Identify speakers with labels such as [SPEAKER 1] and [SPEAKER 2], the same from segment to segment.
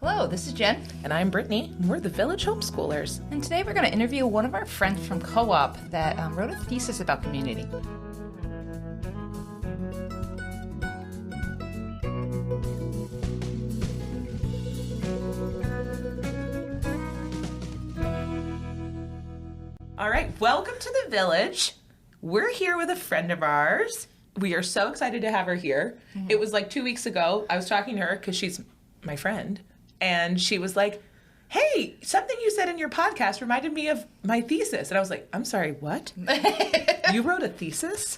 [SPEAKER 1] Hello, this is Jen.
[SPEAKER 2] And I'm Brittany. We're the Village Homeschoolers.
[SPEAKER 1] And today we're going to interview one of our friends from CoOp that wrote a thesis about community.
[SPEAKER 2] All right, welcome to the Village. We're here with a friend of ours. We are so excited to have her here. Mm-hmm. It was like 2 weeks ago. I was talking to her because she's my friend. And she was like, hey, something you said in your podcast reminded me of my thesis. And I was like, I'm sorry, what? You wrote a thesis?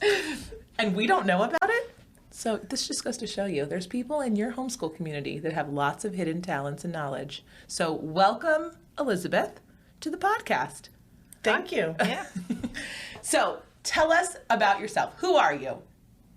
[SPEAKER 2] And we don't know about it? So this just goes to show you, there's people in your homeschool community that have lots of hidden talents and knowledge. So welcome, Elizabeth, to the podcast.
[SPEAKER 3] Thank you.
[SPEAKER 2] Yeah. So tell us about yourself. Who are you?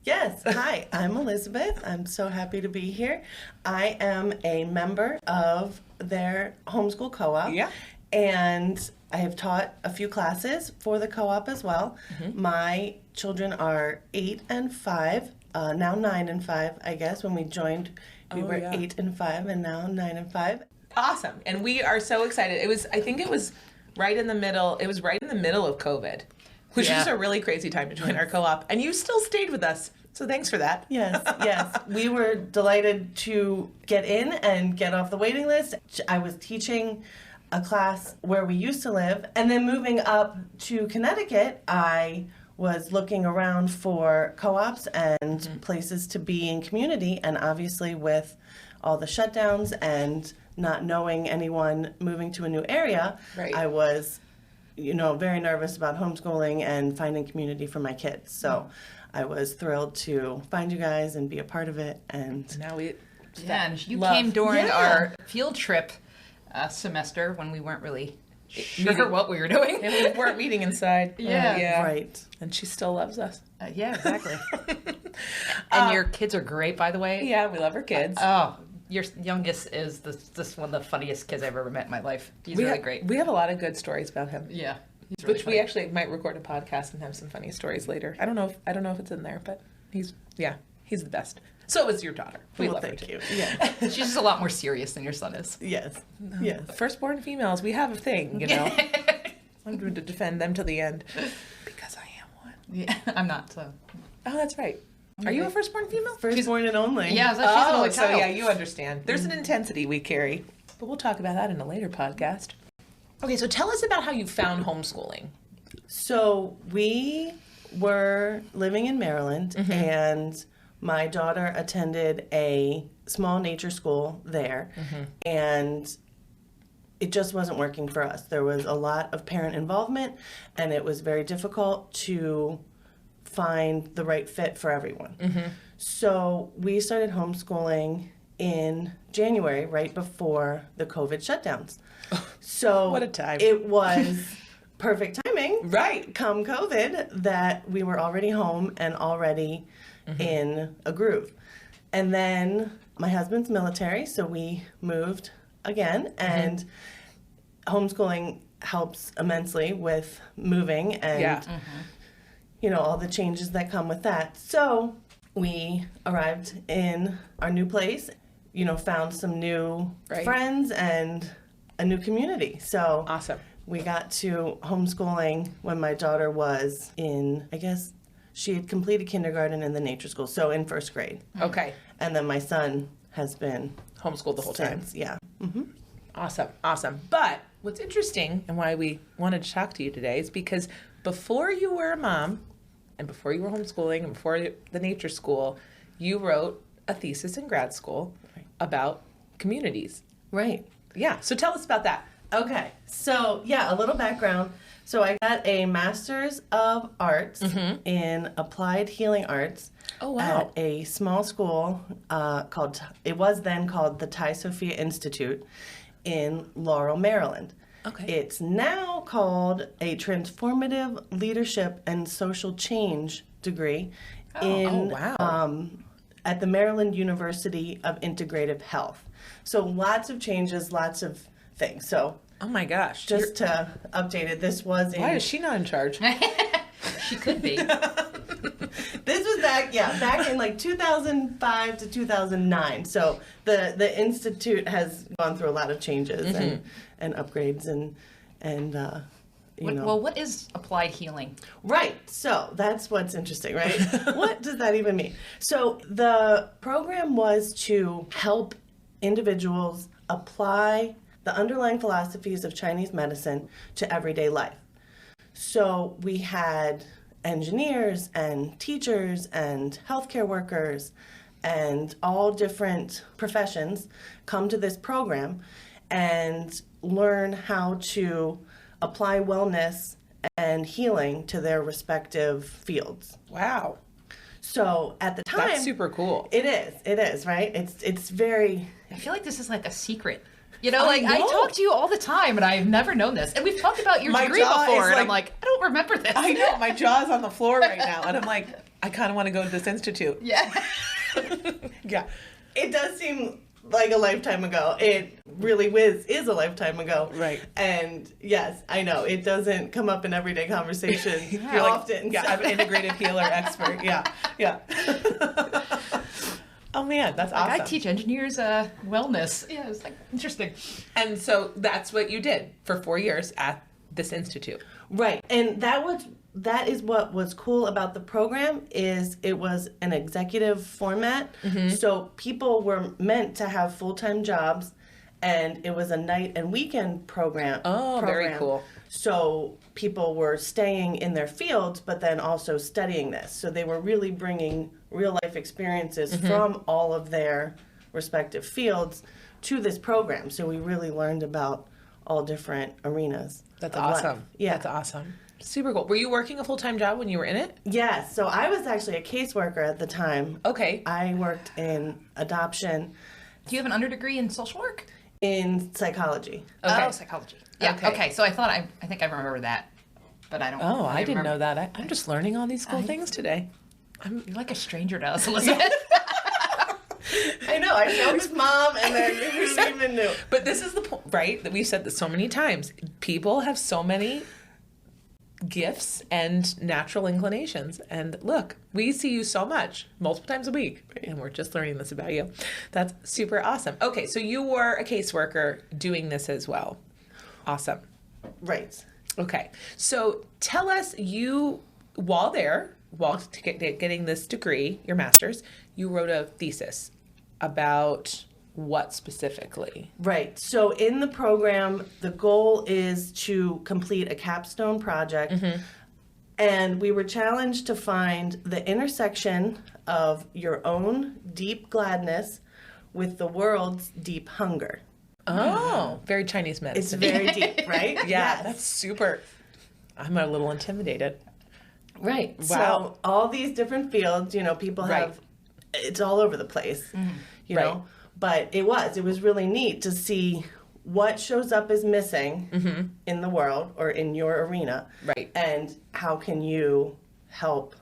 [SPEAKER 3] Yes. Hi, I'm Elizabeth. I'm so happy to be here. I am a member of their homeschool co-op.
[SPEAKER 2] Yeah.
[SPEAKER 3] And I have taught a few classes for the co-op as well. Mm-hmm. My children are 8 and 5, now 9 and 5, I guess. When we joined, we were 8 and 5, and now 9 and 5.
[SPEAKER 2] Awesome. And we are so excited. I think it was right in the middle. It was right in the middle of COVID. Which is a really crazy time to join our co-op. And you still stayed with us. So thanks for that.
[SPEAKER 3] Yes, yes. We were delighted to get in and get off the waiting list. I was teaching a class where we used to live. And then moving up to Connecticut, I was looking around for co-ops and places to be in community. And obviously with all the shutdowns and not knowing anyone moving to a new area, I was very nervous about homeschooling and finding community for my kids. So I was thrilled to find you guys and be a part of it. And
[SPEAKER 2] now we
[SPEAKER 1] and you came during our field trip semester when we weren't really sure what we were doing.
[SPEAKER 2] And we weren't meeting inside.
[SPEAKER 1] Yeah.
[SPEAKER 3] Right.
[SPEAKER 2] And she still loves us.
[SPEAKER 1] Yeah, exactly. And your kids are great, by the way.
[SPEAKER 2] Yeah, we love our kids.
[SPEAKER 1] Your youngest is this one of the funniest kids I've ever met in my life. He's really great.
[SPEAKER 2] We have a lot of good stories about him.
[SPEAKER 1] Yeah.
[SPEAKER 2] Really funny. We actually might record a podcast and have some funny stories later. I don't know if it's in there, but he's the best. So is your daughter. We love her too.
[SPEAKER 3] Thank you. Yeah.
[SPEAKER 1] She's just a lot more serious than your son is.
[SPEAKER 3] Yes. Yes.
[SPEAKER 2] Firstborn females, we have a thing, I'm going to defend them to the end because I am one.
[SPEAKER 1] Yeah, I'm not. So.
[SPEAKER 2] Oh, that's right. Are you a firstborn female?
[SPEAKER 3] Firstborn and only.
[SPEAKER 1] Yeah, so she's an only child.
[SPEAKER 2] So yeah, you understand. There's an intensity we carry, but we'll talk about that in a later podcast. Okay, so tell us about how you found homeschooling.
[SPEAKER 3] So we were living in Maryland, and my daughter attended a small nature school there, and it just wasn't working for us. There was a lot of parent involvement, and it was very difficult to find the right fit for everyone. So we started homeschooling in January, right before the COVID shutdowns. So
[SPEAKER 2] what a time.
[SPEAKER 3] It was perfect timing,
[SPEAKER 2] right?
[SPEAKER 3] Come COVID, that we were already home and already in a groove. And then my husband's military, so we moved again, and homeschooling helps immensely with moving and all the changes that come with that. So we arrived in our new place, found some new friends and a new community. So
[SPEAKER 2] awesome.
[SPEAKER 3] We got to homeschooling when my daughter was in, I guess, she had completed kindergarten in the nature school, so in first grade.
[SPEAKER 2] Okay.
[SPEAKER 3] And then my son has been
[SPEAKER 2] homeschooled the whole time.
[SPEAKER 3] Yeah.
[SPEAKER 2] Awesome. But what's interesting and why we wanted to talk to you today is because before you were a mom and before you were homeschooling and before the nature school, you wrote a thesis in grad school about communities.
[SPEAKER 3] Right.
[SPEAKER 2] Yeah. So tell us about that.
[SPEAKER 3] Okay. So, a little background. So I got a Master's of Arts in Applied Healing Arts at a small school it was then called the Thai Sophia Institute in Laurel, Maryland.
[SPEAKER 2] Okay.
[SPEAKER 3] It's now called a Transformative Leadership and Social Change degree at the Maryland University of Integrative Health. So lots of changes, lots of things. So
[SPEAKER 2] oh my gosh.
[SPEAKER 3] Just to update it, this was
[SPEAKER 2] Why is she not in charge?
[SPEAKER 1] She could be.
[SPEAKER 3] This was back in like 2005 to 2009. So the Institute has gone through a lot of changes and upgrades and you know.
[SPEAKER 1] Well, what is applied healing?
[SPEAKER 3] Right. So that's what's interesting, right? What does that even mean? So the program was to help individuals apply the underlying philosophies of Chinese medicine to everyday life. So we had engineers and teachers and healthcare workers and all different professions come to this program and learn how to apply wellness and healing to their respective fields.
[SPEAKER 2] Wow.
[SPEAKER 3] So at the time,
[SPEAKER 2] That's super cool.
[SPEAKER 3] It is, right? It's very.
[SPEAKER 1] I feel like this is like a secret. You know,
[SPEAKER 2] I
[SPEAKER 1] like I
[SPEAKER 2] know.
[SPEAKER 1] talk to you all the time, and I've never known this. And we've talked about your
[SPEAKER 2] My
[SPEAKER 1] degree
[SPEAKER 2] jaw
[SPEAKER 1] before,
[SPEAKER 2] is
[SPEAKER 1] and I'm
[SPEAKER 2] like-
[SPEAKER 1] like, I don't remember this.
[SPEAKER 2] I know, my jaw's on the floor right now, and I'm like, I kind of want to go to this institute.
[SPEAKER 1] Yeah.
[SPEAKER 2] Yeah.
[SPEAKER 3] It does seem like a lifetime ago. It really is a lifetime ago.
[SPEAKER 2] Right.
[SPEAKER 3] And yes, I know it doesn't come up in everyday conversation
[SPEAKER 2] You're like,
[SPEAKER 3] often.
[SPEAKER 2] yeah, I'm an integrative healer expert. Yeah, yeah. Oh man, that's awesome.
[SPEAKER 1] I teach engineers wellness. Yeah, it's like interesting.
[SPEAKER 2] And so that's what you did for 4 years at this institute.
[SPEAKER 3] Right. And that is what was cool about the program is it was an executive format. So people were meant to have full-time jobs and it was a night and weekend program.
[SPEAKER 2] Oh, very cool.
[SPEAKER 3] So people were staying in their fields but then also studying this. So they were really bringing real life experiences from all of their respective fields to this program. So we really learned about all different arenas.
[SPEAKER 2] That's
[SPEAKER 3] of life.
[SPEAKER 2] awesome.
[SPEAKER 3] Yeah.
[SPEAKER 2] That's awesome. Super cool. Were you working a full-time job when you were in it?
[SPEAKER 3] Yes, so I was actually a caseworker at the time.
[SPEAKER 2] Okay.
[SPEAKER 3] I worked in adoption
[SPEAKER 1] Do you have an underdegree in social work?
[SPEAKER 3] in psychology.
[SPEAKER 2] Okay.
[SPEAKER 1] Oh, psychology. Yeah.
[SPEAKER 2] Okay.
[SPEAKER 1] Okay. So I thought I think I remember that, but I don't.
[SPEAKER 2] Oh, I didn't
[SPEAKER 1] remember.
[SPEAKER 2] know that. I'm just learning all these cool things today.
[SPEAKER 1] You're like a stranger to us, Elizabeth.
[SPEAKER 3] I know, I showed his mom and then who even knew.
[SPEAKER 2] But this is the point, right? That we've said this so many times. People have so many gifts and natural inclinations. And look, we see you so much, multiple times a week, and we're just learning this about you. That's super awesome. Okay, so you were a caseworker doing this as well. Awesome.
[SPEAKER 3] Right.
[SPEAKER 2] Okay, so tell us, while getting this degree, your master's, you wrote a thesis about what specifically?
[SPEAKER 3] Right. So in the program, the goal is to complete a capstone project. And we were challenged to find the intersection of your own deep gladness with the world's deep hunger.
[SPEAKER 2] Oh, very Chinese
[SPEAKER 3] It's
[SPEAKER 2] medicine.
[SPEAKER 3] very deep, right?
[SPEAKER 2] Yeah,
[SPEAKER 3] Yes.
[SPEAKER 2] that's super. I'm a little intimidated.
[SPEAKER 3] Right.
[SPEAKER 2] Wow.
[SPEAKER 3] So all these different fields, people
[SPEAKER 2] Right.
[SPEAKER 3] have, it's all over the place, you
[SPEAKER 2] Right.
[SPEAKER 3] know. But it was really neat to see what shows up as missing in the world or in your arena.
[SPEAKER 2] Right.
[SPEAKER 3] And how can you help?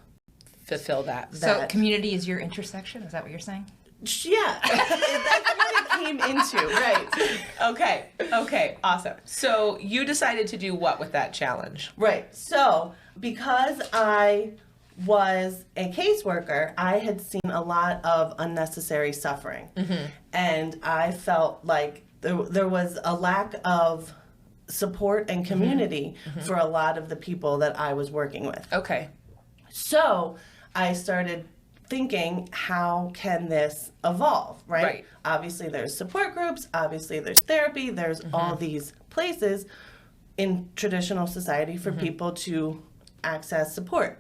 [SPEAKER 2] Fulfill that.
[SPEAKER 1] So community is your intersection. Is that what you're saying?
[SPEAKER 3] Yeah, that's what it came into, right?
[SPEAKER 2] Okay, awesome. So you decided to do what with that challenge?
[SPEAKER 3] Right. So, because I was a caseworker, I had seen a lot of unnecessary suffering. And I felt like there was a lack of support and community for a lot of the people that I was working with.
[SPEAKER 2] Okay.
[SPEAKER 3] So, I started thinking, how can this evolve, right?
[SPEAKER 2] Right.
[SPEAKER 3] Obviously, there's support groups, obviously, there's therapy, there's all these places in traditional society for people to access support.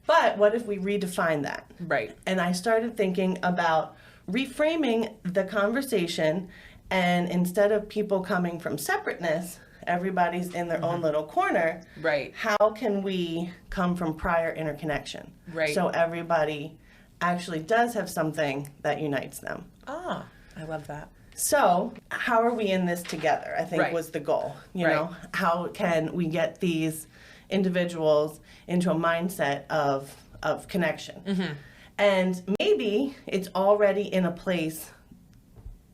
[SPEAKER 3] But what if we redefine that?
[SPEAKER 2] Right.
[SPEAKER 3] And I started thinking about reframing the conversation, and instead of people coming from separateness, everybody's in their own little corner.
[SPEAKER 2] Right.
[SPEAKER 3] How can we come from prior interconnection?
[SPEAKER 2] Right.
[SPEAKER 3] So everybody actually does have something that unites them.
[SPEAKER 2] Ah, I love that.
[SPEAKER 3] So how are we in this together, I think
[SPEAKER 2] Right.
[SPEAKER 3] was the goal. You
[SPEAKER 2] Right.
[SPEAKER 3] know, how can we get these individuals into a mindset of connection? And maybe it's already in a place,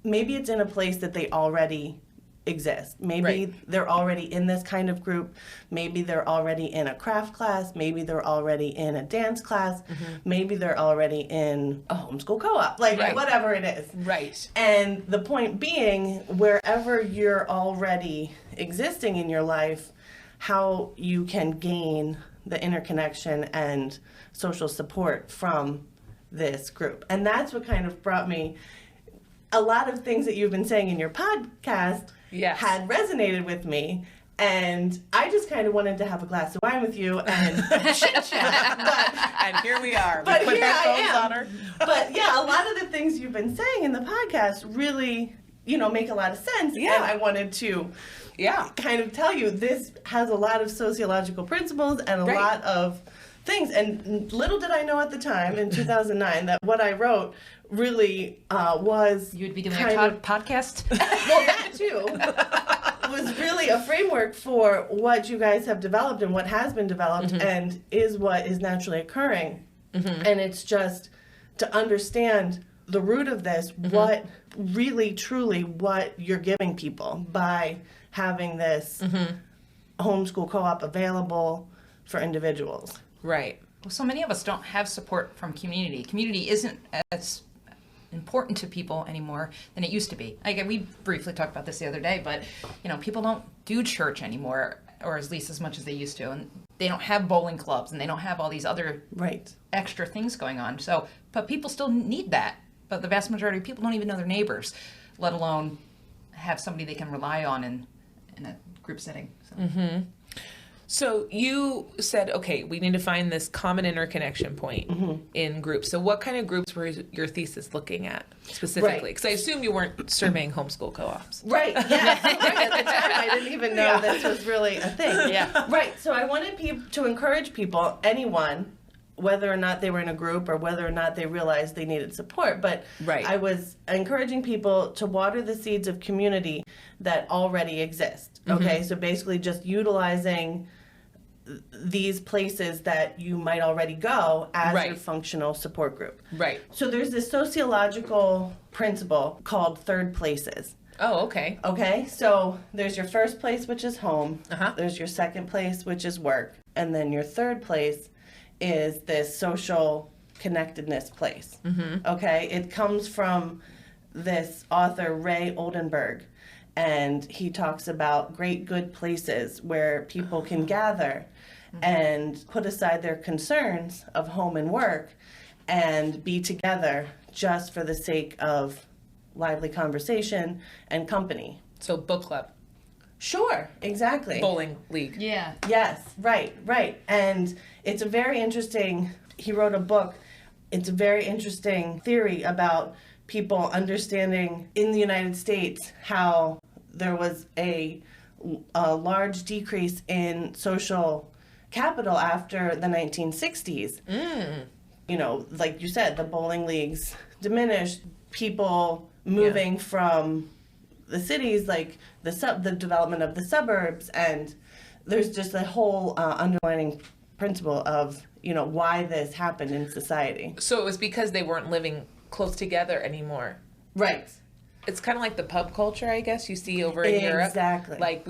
[SPEAKER 3] maybe it's in a place that they already exist. Maybe
[SPEAKER 2] Right.
[SPEAKER 3] they're already in this kind of group. Maybe they're already in a craft class. Maybe they're already in a dance class. Maybe they're already in a homeschool co-op, like
[SPEAKER 2] Right.
[SPEAKER 3] whatever it is.
[SPEAKER 2] Right.
[SPEAKER 3] And the point being, wherever you're already existing in your life, how you can gain the interconnection and social support from this group. And that's what kind of brought me, a lot of things that you've been saying in your podcast
[SPEAKER 2] Yes.
[SPEAKER 3] had resonated with me. And I just kind of wanted to have a glass of wine with you and chit chat.
[SPEAKER 2] And here we are.
[SPEAKER 3] But
[SPEAKER 2] we put
[SPEAKER 3] here I
[SPEAKER 2] headphones
[SPEAKER 3] am.
[SPEAKER 2] on her.
[SPEAKER 3] But yeah, a lot of the things you've been saying in the podcast really, make a lot of sense.
[SPEAKER 2] Yeah.
[SPEAKER 3] And I wanted to
[SPEAKER 2] Yeah.
[SPEAKER 3] kind of tell you this has a lot of sociological principles and a
[SPEAKER 2] Right.
[SPEAKER 3] lot of things. And little did I know at the time in 2009 that what I wrote really was
[SPEAKER 1] You would be doing
[SPEAKER 3] kind
[SPEAKER 1] a
[SPEAKER 3] of-
[SPEAKER 1] podcast?
[SPEAKER 3] well, that too was really a framework for what you guys have developed and what has been developed and is what is naturally occurring. And it's just to understand the root of this, what really, truly, what you're giving people by having this homeschool co-op available for individuals.
[SPEAKER 2] Right.
[SPEAKER 1] Well, so many of us don't have support from community. Community isn't as important to people anymore than it used to be. Like, we briefly talked about this the other day, but people don't do church anymore, or at least as much as they used to, and they don't have bowling clubs, and they don't have all these other
[SPEAKER 3] Right.
[SPEAKER 1] extra things going on. So, but people still need that. But the vast majority of people don't even know their neighbors, let alone have somebody they can rely on in a group setting. So.
[SPEAKER 2] So you said, okay, we need to find this common interconnection point in groups. So what kind of groups were your thesis looking at specifically?
[SPEAKER 3] Right.
[SPEAKER 2] Because I assume you weren't surveying homeschool co-ops.
[SPEAKER 3] Right, yes. Right, at the time, I didn't even know this was really a thing.
[SPEAKER 1] Yeah.
[SPEAKER 3] Right, so I wanted to encourage people, anyone, whether or not they were in a group or whether or not they realized they needed support. But
[SPEAKER 2] Right.
[SPEAKER 3] I was encouraging people to water the seeds of community that already exist. Okay, so basically just utilizing these places that you might already go as
[SPEAKER 2] Right.
[SPEAKER 3] your functional support group.
[SPEAKER 2] Right.
[SPEAKER 3] So there's this sociological principle called third places.
[SPEAKER 2] Oh, okay.
[SPEAKER 3] Okay, so there's your first place, which is home.
[SPEAKER 2] Uh-huh.
[SPEAKER 3] There's your second place, which is work. And then your third place is this social connectedness place. Okay, it comes from this author, Ray Oldenburg. And he talks about great good places where people can gather and put aside their concerns of home and work and be together just for the sake of lively conversation and company.
[SPEAKER 2] So book club,
[SPEAKER 3] Sure, exactly.
[SPEAKER 2] bowling league.
[SPEAKER 1] Yeah.
[SPEAKER 3] Yes, right. And it's a very interesting, he wrote a book, it's a very interesting theory about people understanding in the United States how there was a large decrease in social capital after the 1960s. Like you said, the bowling leagues diminished, people moving from the cities, like the development of the suburbs, and there's just a whole underlining principle of why this happened in society.
[SPEAKER 2] So it was because they weren't living close together anymore.
[SPEAKER 3] Right.
[SPEAKER 2] It's kind of like the pub culture, I guess, you see over in Europe.
[SPEAKER 3] Exactly.
[SPEAKER 2] Like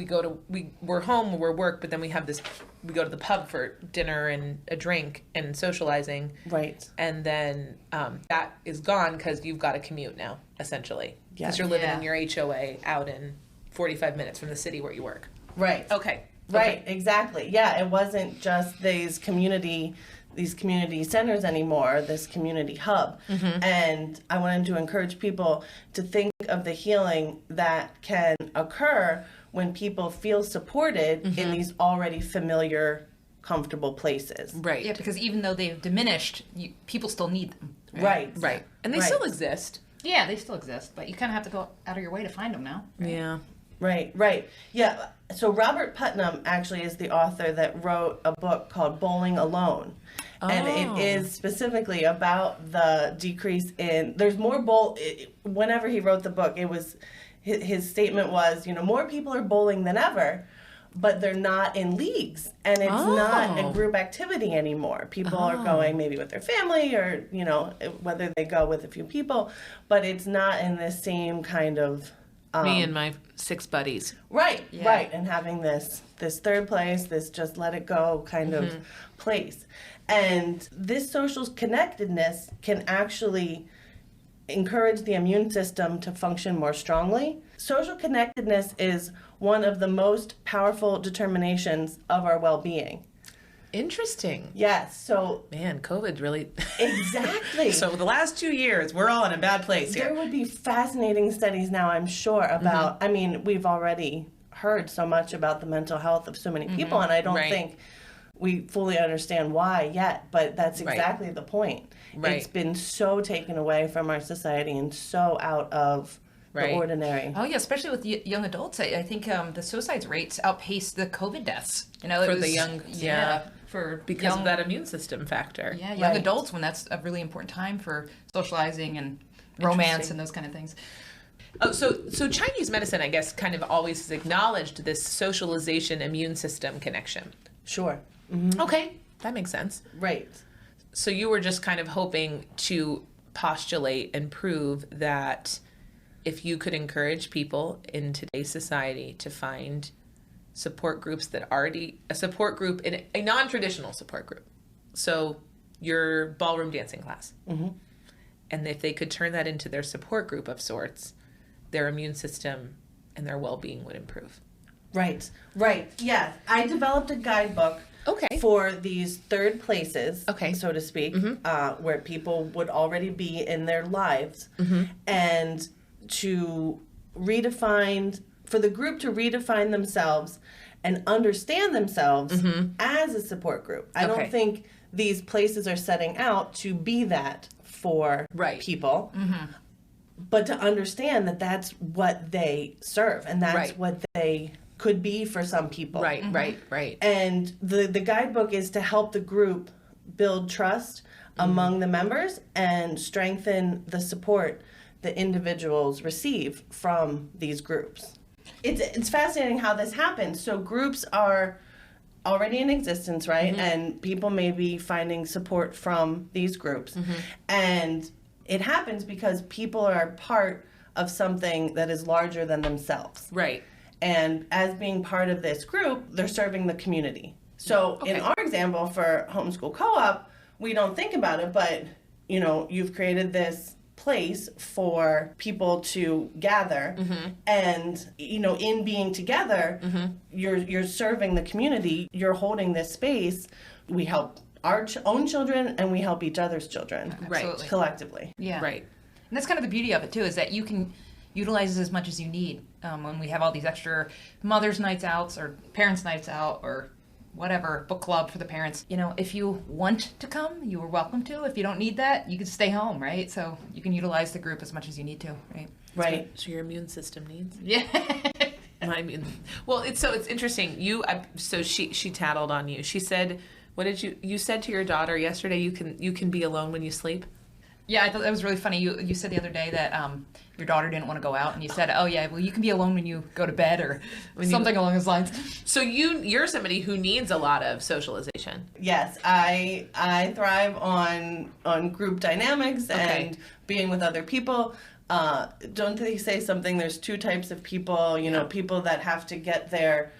[SPEAKER 2] we're home, we're work, but then we go to the pub for dinner and a drink and socializing.
[SPEAKER 3] Right.
[SPEAKER 2] And then that is gone because you've got to commute now, essentially.
[SPEAKER 3] Yeah.
[SPEAKER 2] Because you're living
[SPEAKER 1] Yeah.
[SPEAKER 2] in your HOA out in 45 minutes from the city where you work.
[SPEAKER 3] Right.
[SPEAKER 2] Okay.
[SPEAKER 3] Right,
[SPEAKER 2] Okay.
[SPEAKER 3] exactly. Yeah, it wasn't just these community centers anymore, this community hub. And I wanted to encourage people to think of the healing that can occur when people feel supported in these already familiar, comfortable places.
[SPEAKER 2] Right.
[SPEAKER 1] Yeah, because even though they've diminished, people still need them.
[SPEAKER 3] Right.
[SPEAKER 2] Right. And they
[SPEAKER 3] Right.
[SPEAKER 2] still exist.
[SPEAKER 1] Yeah, they still exist, but you kind of have to go out of your way to find them now.
[SPEAKER 2] Yeah.
[SPEAKER 3] Right. Yeah, so Robert Putnam actually is the author that wrote a book called Bowling Alone. And it is specifically about the decrease in, there's more whenever he wrote the book, it was, his statement was, more people are bowling than ever, but they're not in leagues. And it's not a group activity anymore. People are going maybe with their family or, whether they go with a few people, but it's not in the same kind of
[SPEAKER 2] Me and my 6 buddies.
[SPEAKER 3] Right,
[SPEAKER 1] Yeah.
[SPEAKER 3] right. And having this third place, this just let it go kind of place. And this social connectedness can actually encourage the immune system to function more strongly. Social connectedness is one of the most powerful determinations of our well-being.
[SPEAKER 2] Interesting.
[SPEAKER 3] Yes, so
[SPEAKER 2] Man, COVID really...
[SPEAKER 3] exactly.
[SPEAKER 2] So the last 2 years, we're all in a bad place
[SPEAKER 3] There
[SPEAKER 2] here.
[SPEAKER 3] would be fascinating studies now, I'm sure, about, I mean, we've already heard so much about the mental health of so many people, and I don't
[SPEAKER 2] Right.
[SPEAKER 3] think we fully understand why yet, but that's
[SPEAKER 2] Right.
[SPEAKER 3] exactly the point.
[SPEAKER 2] Right.
[SPEAKER 3] It's been so taken away from our society and so out of
[SPEAKER 2] Right.
[SPEAKER 3] the ordinary.
[SPEAKER 1] Oh yeah, especially with young adults. I think the suicide rates outpace the COVID deaths. You know,
[SPEAKER 2] For the young- yeah.
[SPEAKER 1] for
[SPEAKER 2] Because
[SPEAKER 1] young,
[SPEAKER 2] of that immune system factor.
[SPEAKER 1] Yeah, young
[SPEAKER 3] Right.
[SPEAKER 1] adults, when that's a really important time for socializing and romance and those kind of things.
[SPEAKER 2] Oh, so Chinese medicine, I guess, kind of always has acknowledged this socialization immune system connection.
[SPEAKER 3] Sure.
[SPEAKER 2] Okay, that makes sense.
[SPEAKER 3] Right.
[SPEAKER 2] So you were just kind of hoping to postulate and prove that if you could encourage people in today's society to find support groups that already, a support group in a non-traditional support group. So your ballroom dancing class. And if they could turn that into their support group of sorts, their immune system and their well-being would improve.
[SPEAKER 3] Right. Right. Yeah. I developed a guidebook
[SPEAKER 2] Okay.
[SPEAKER 3] for these third places,
[SPEAKER 2] Okay.
[SPEAKER 3] so to speak, where people would already be in their lives, and to redefine, for the group to redefine themselves and understand themselves as a support group. I
[SPEAKER 2] Okay.
[SPEAKER 3] don't think these places are setting out to be that for
[SPEAKER 2] Right.
[SPEAKER 3] people, but to understand that that's what they serve and that's
[SPEAKER 2] Right.
[SPEAKER 3] what they could be for some people.
[SPEAKER 2] Right, right.
[SPEAKER 3] And the guidebook is to help the group build trust among the members and strengthen the support that individuals receive from these groups. It's fascinating how this happens. So groups are already in existence, right? And people may be finding support from these groups. And it happens because people are part of something that is larger than themselves.
[SPEAKER 2] Right.
[SPEAKER 3] And as being part of this group, they're serving the community. So in our example for Homeschool Co-op, we don't think about it, but you know, you've created this place for people to gather, and you know, in being together, you're serving the community. You're holding this space. We help our own children, and we help each other's children,
[SPEAKER 1] Absolutely.
[SPEAKER 3] collectively.
[SPEAKER 1] Yeah.
[SPEAKER 2] Right.
[SPEAKER 1] And that's kind of the beauty of it too, is that you can utilize it as much as you need. When we have all these extra mothers' nights out or parents' nights out or whatever, book club for the parents. You know, if you want to come, you are welcome to. If you don't need that, you can stay home, right? So you can utilize the group as much as you need to, right?
[SPEAKER 3] Right.
[SPEAKER 2] So your immune system needs.
[SPEAKER 1] Yeah.
[SPEAKER 2] My immune. Well, it's interesting. So she tattled on you. She said, "What did you said to your daughter yesterday? You can be alone when you sleep."
[SPEAKER 1] Yeah, I thought that was really funny. You said the other day that your daughter didn't want to go out, and you said, "Oh yeah, well you can be alone when you go to bed," or something along those lines.
[SPEAKER 2] So you're somebody who needs a lot of socialization.
[SPEAKER 3] Yes, I thrive on group dynamics and being with other people. Don't they say something? There's 2 types of people. You know, people that have to get their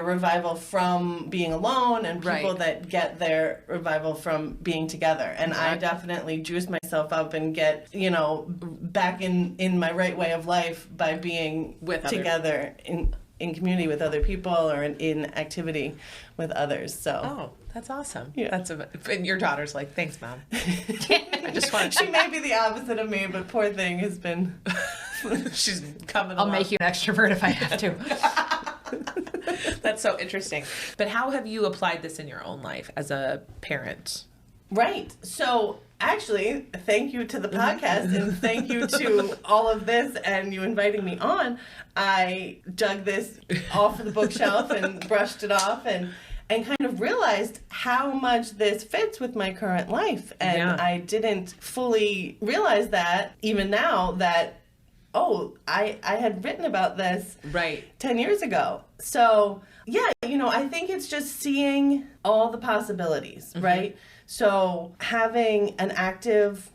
[SPEAKER 3] revival from being alone, and people that get their revival from being together. And I definitely juice myself up and get, you know, back in my right way of life by being together in community with other people or in activity with others. So.
[SPEAKER 2] Oh, that's awesome.
[SPEAKER 3] Yeah.
[SPEAKER 2] And your daughter's like, "Thanks, Mom." I just want
[SPEAKER 3] She may be the opposite of me, but poor thing has been.
[SPEAKER 2] She's coming.
[SPEAKER 1] I'll make you an extrovert if I have to.
[SPEAKER 2] That's so interesting. But how have you applied this in your own life as a parent?
[SPEAKER 3] Right. So actually, thank you to the podcast and thank you to all of this and you inviting me on. I dug this off of the bookshelf and brushed it off and kind of realized how much this fits with my current life. And I didn't fully realize that even now that, I had written about this 10 years ago. So, yeah, you know, I think it's just seeing all the possibilities, right? So having an active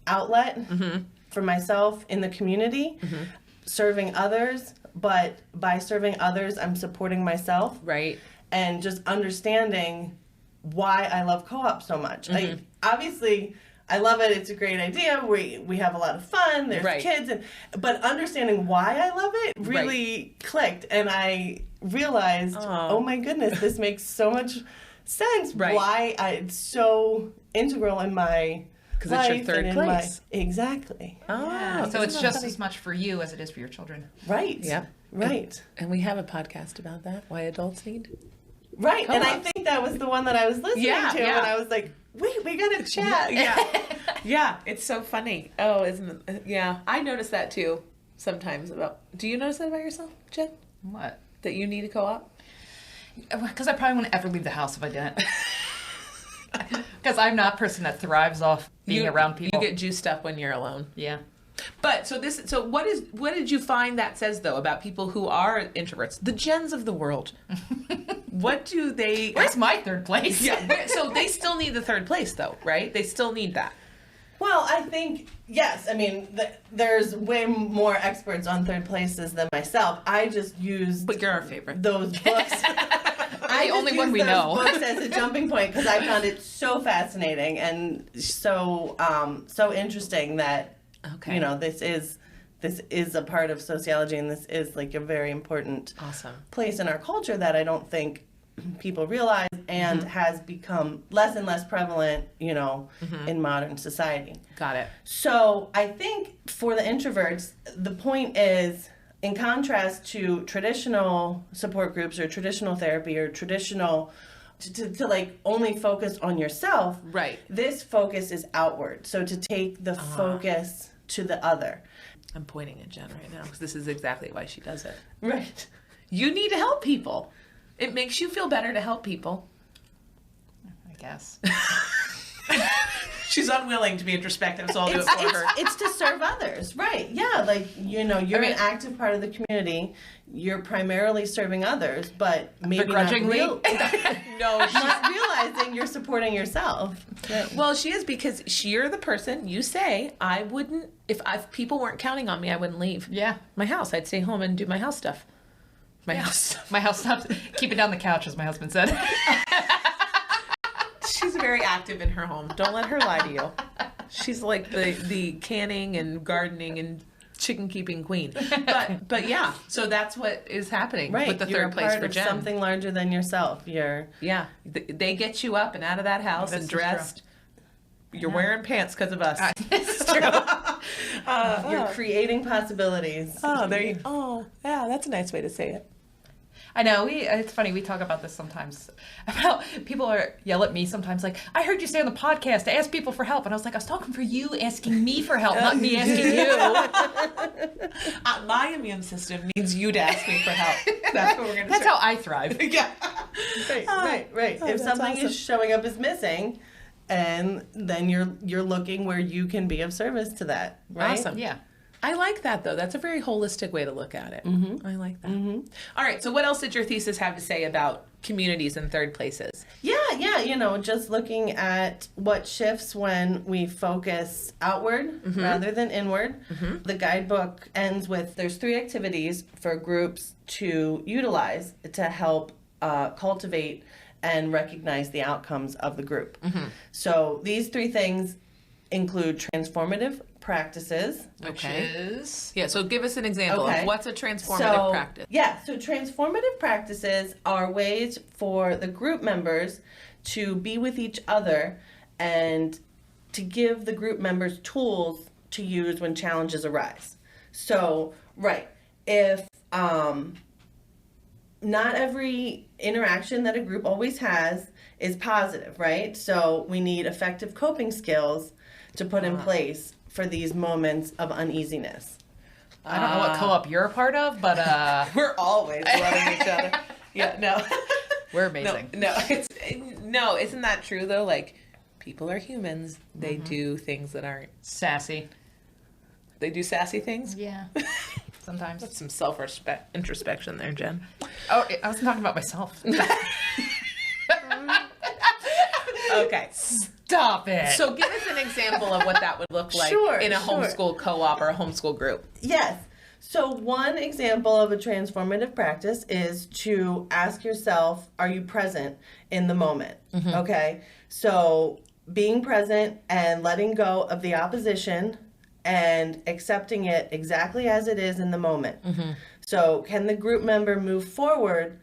[SPEAKER 3] outlet for myself in the community, serving others, but by serving others, I'm supporting myself.
[SPEAKER 2] Right.
[SPEAKER 3] And just understanding why I love co-op so much. Like, obviously, I love it. It's a great idea. We have a lot of fun. There's kids, but understanding why I love it really clicked, and I realized, oh my goodness, this makes so much sense. Why it's so integral in my
[SPEAKER 2] because it's your third place.
[SPEAKER 3] Exactly.
[SPEAKER 1] So it's just as much for you as it is for your children.
[SPEAKER 3] Right.
[SPEAKER 2] Yep.
[SPEAKER 3] Right.
[SPEAKER 2] And we have a podcast about that. Why adults need.
[SPEAKER 3] Right. Co-ops. And I think that was the one that I was listening to, and I was like, wait, we gotta chat.
[SPEAKER 2] Yeah, it's so funny. Oh, isn't it? Yeah, I notice that too sometimes. Do you notice that about yourself, Jen?
[SPEAKER 1] What?
[SPEAKER 2] That you need a co-op?
[SPEAKER 1] Because I probably wouldn't ever leave the house if I didn't. Because I'm not a person that thrives off being around people.
[SPEAKER 2] You get juiced up when you're alone.
[SPEAKER 1] Yeah.
[SPEAKER 2] But so what did you find that says though about people who are introverts, the Jens of the world? What do they?
[SPEAKER 1] Where's my third place?
[SPEAKER 2] Yeah. So they still need the third place though, right? They still need that.
[SPEAKER 3] Well, I think yes. I mean, there's way more experts on third places than myself. I just used.
[SPEAKER 2] But you're our favorite.
[SPEAKER 3] Those books.
[SPEAKER 1] The only one we know.
[SPEAKER 3] Books as a jumping point because I found it so fascinating and so interesting that this is a part of sociology, and this is like a very important place in our culture that I don't think people realize and has become less and less prevalent, in modern society.
[SPEAKER 2] Got it.
[SPEAKER 3] So I think for the introverts, the point is, in contrast to traditional support groups or traditional therapy or traditional to like only focus on yourself,
[SPEAKER 2] right? This
[SPEAKER 3] focus is outward. So to take the focus to the other.
[SPEAKER 2] I'm pointing at Jen right now because this is exactly why she does it.
[SPEAKER 3] Right.
[SPEAKER 2] You need to help people. It makes you feel better to help people.
[SPEAKER 1] I guess.
[SPEAKER 2] She's unwilling to be introspective, so I'll do it for her.
[SPEAKER 3] It's to serve others, right? Yeah, like, you're an active part of the community. You're primarily serving others, but maybe not realizing you're supporting yourself.
[SPEAKER 2] Right. Well, she is, because you're the person, you say, I wouldn't, if people weren't counting on me, I wouldn't leave.
[SPEAKER 1] Yeah.
[SPEAKER 2] My house. I'd stay home and do my house stuff. My house stuff. Keep it down the couch, as my husband said. She's very active in her home. Don't let her lie to you. She's like the canning and gardening and chicken keeping queen. But yeah, so that's what is happening with the third place for Jen.
[SPEAKER 3] Something larger than yourself.
[SPEAKER 2] They get you up and out of that house and dressed. You're wearing pants because of us.
[SPEAKER 3] It's true. You're creating possibilities.
[SPEAKER 2] Oh, yeah, that's a nice way to say it.
[SPEAKER 1] I know. It's funny. We talk about this sometimes. About people yell at me sometimes, like, "I heard you say on the podcast to ask people for help," and I was like, "I was talking for you, asking me for help, not me asking you."
[SPEAKER 2] My immune system needs you to ask me for help. That's what we're going to.
[SPEAKER 1] That's how I thrive.
[SPEAKER 3] Yeah. Right. If something is showing up as missing, and then you're looking where you can be of service to that. Right?
[SPEAKER 2] Awesome. Yeah. I like that, though. That's a very holistic way to look at it. Mm-hmm. I like that. Mm-hmm. All right. So what else did your thesis have to say about communities in third places?
[SPEAKER 3] Yeah. Just looking at what shifts when we focus outward rather than inward. Mm-hmm. The guidebook ends with there's 3 activities for groups to utilize to help cultivate and recognize the outcomes of the group. Mm-hmm. So these 3 things include transformative practices.
[SPEAKER 2] Yeah, so give us an example of what's a transformative practice.
[SPEAKER 3] Yeah, so transformative practices are ways for the group members to be with each other and to give the group members tools to use when challenges arise. So, if not every interaction that a group always has is positive, right? So we need effective coping skills to put in place for these moments of uneasiness.
[SPEAKER 1] I don't know what co-op you're a part of, but
[SPEAKER 2] we're always loving each other. Yeah, no.
[SPEAKER 1] We're amazing.
[SPEAKER 2] No, isn't that true though? Like, people are humans. They do things that aren't
[SPEAKER 1] sassy.
[SPEAKER 2] They do sassy things?
[SPEAKER 1] Yeah. Sometimes.
[SPEAKER 2] That's some introspection there, Jen.
[SPEAKER 1] Oh, I was talking about myself.
[SPEAKER 2] Okay.
[SPEAKER 1] Stop it.
[SPEAKER 2] So give us an example of what that would look like in a homeschool co-op or a homeschool group.
[SPEAKER 3] Yes. So one example of a transformative practice is to ask yourself, are you present in the moment? Okay? So being present and letting go of the opposition and accepting it exactly as it is in the moment. So can the group member move forward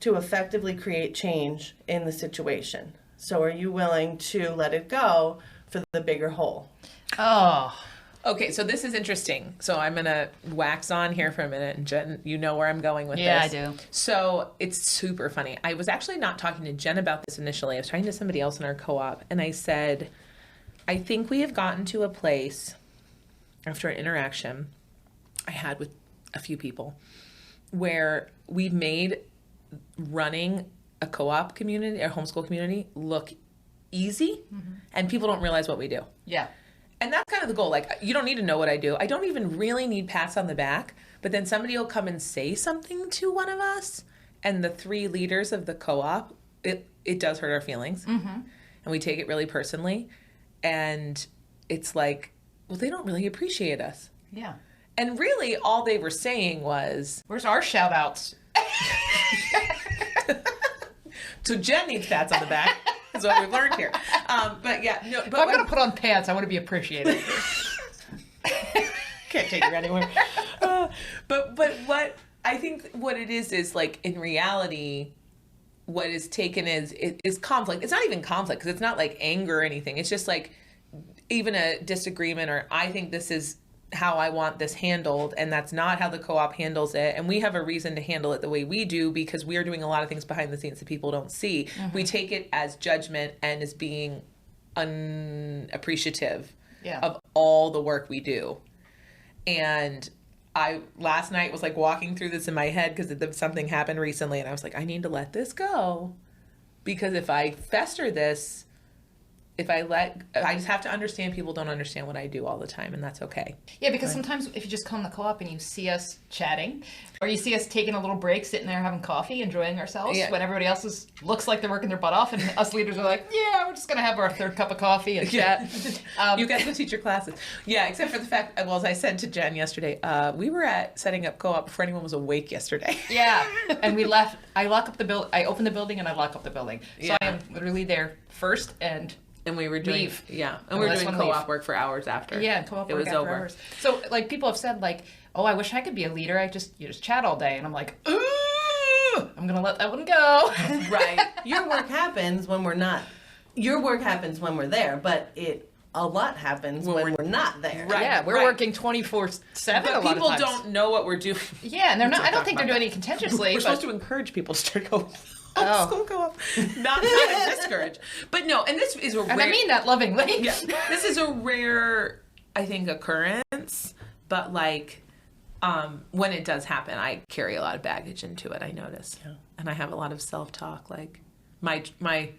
[SPEAKER 3] to effectively create change in the situation? So are you willing to let it go for the bigger whole?
[SPEAKER 1] Oh,
[SPEAKER 2] Okay, so this is interesting. So I'm going to wax on here for a minute, and Jen, you know where I'm going with
[SPEAKER 1] yeah,
[SPEAKER 2] this.
[SPEAKER 1] I do.
[SPEAKER 2] So it's super funny. I was actually not talking to Jen about this initially. I was talking to somebody else in our co-op, and I said, I think we have gotten to a place after an interaction I had with a few people where we've made running a co-op community, a homeschool community, look easy, and people don't realize what we do.
[SPEAKER 1] Yeah.
[SPEAKER 2] And that's kind of the goal. Like, you don't need to know what I do. I don't even really need pats on the back, but then somebody will come and say something to one of us, and the three leaders of the co-op, it does hurt our feelings. And we take it really personally. And it's like, well, they don't really appreciate us.
[SPEAKER 1] Yeah.
[SPEAKER 2] And really, all they were saying was,
[SPEAKER 1] Where's our shout outs?
[SPEAKER 2] so Jen needs pats on the back. Is what we've learned here. But yeah, no. But
[SPEAKER 1] If I'm going to put on pants, I want to be appreciated.
[SPEAKER 2] can't take her anywhere. But what I think what it is like in reality, what is taken is conflict. It's not even conflict because it's not like anger or anything. It's just like even a disagreement, or I think this is how I want this handled, and that's not how the co-op handles it. And we have a reason to handle it the way we do because we are doing a lot of things behind the scenes that people don't see. We take it as judgment and as being unappreciative of all the work we do. And I last night was like walking through this in my head because something happened recently, and I was like, I need to let this go, because if I fester this, I just have to understand people don't understand what I do all the time, and that's okay.
[SPEAKER 1] Yeah, because sometimes if you just come to co-op and you see us chatting, or you see us taking a little break, sitting there having coffee, enjoying ourselves, when everybody else looks like they're working their butt off, and us leaders are like, yeah, we're just going to have our third cup of coffee and chat.
[SPEAKER 2] You guys go teach your classes. Yeah, except for the fact, well, as I said to Jen yesterday, we were at setting up co-op before anyone was awake yesterday.
[SPEAKER 1] Yeah, and we left. I lock up the building. I open the building and I lock up the building. So
[SPEAKER 2] Yeah.
[SPEAKER 1] I am literally there first and
[SPEAKER 2] we were doing
[SPEAKER 1] leave.
[SPEAKER 2] Yeah, and
[SPEAKER 1] And
[SPEAKER 2] we were
[SPEAKER 1] that's
[SPEAKER 2] doing
[SPEAKER 1] when
[SPEAKER 2] co-op
[SPEAKER 1] leave.
[SPEAKER 2] work for hours after.
[SPEAKER 1] Yeah, co-op
[SPEAKER 2] it
[SPEAKER 1] work
[SPEAKER 2] was
[SPEAKER 1] after
[SPEAKER 2] over.
[SPEAKER 1] hours. So like people have said like, oh, I wish I could be a leader. You just chat all day, and I'm like, ooh, I'm gonna let that one go.
[SPEAKER 2] Right.
[SPEAKER 3] Your work happens when we're not. Your work happens when we're there, but a lot happens when we're not there.
[SPEAKER 2] Right.
[SPEAKER 1] Yeah, we're working 24/7.
[SPEAKER 2] But
[SPEAKER 1] a lot
[SPEAKER 2] people
[SPEAKER 1] of times.
[SPEAKER 2] don't know what we're doing.
[SPEAKER 1] Yeah, and they're not. I don't
[SPEAKER 2] talk
[SPEAKER 1] think they're
[SPEAKER 2] about
[SPEAKER 1] doing it contentiously.
[SPEAKER 2] We're
[SPEAKER 1] but
[SPEAKER 2] supposed to encourage people to start going.
[SPEAKER 1] Oh.
[SPEAKER 2] School co-op. Not to discourage. But no, and this is a rare.
[SPEAKER 1] and I mean that lovingly.
[SPEAKER 2] Yeah, this is a rare, I think, occurrence. But like, when it does happen, I carry a lot of baggage into it. I notice, and I have a lot of self-talk. Like, my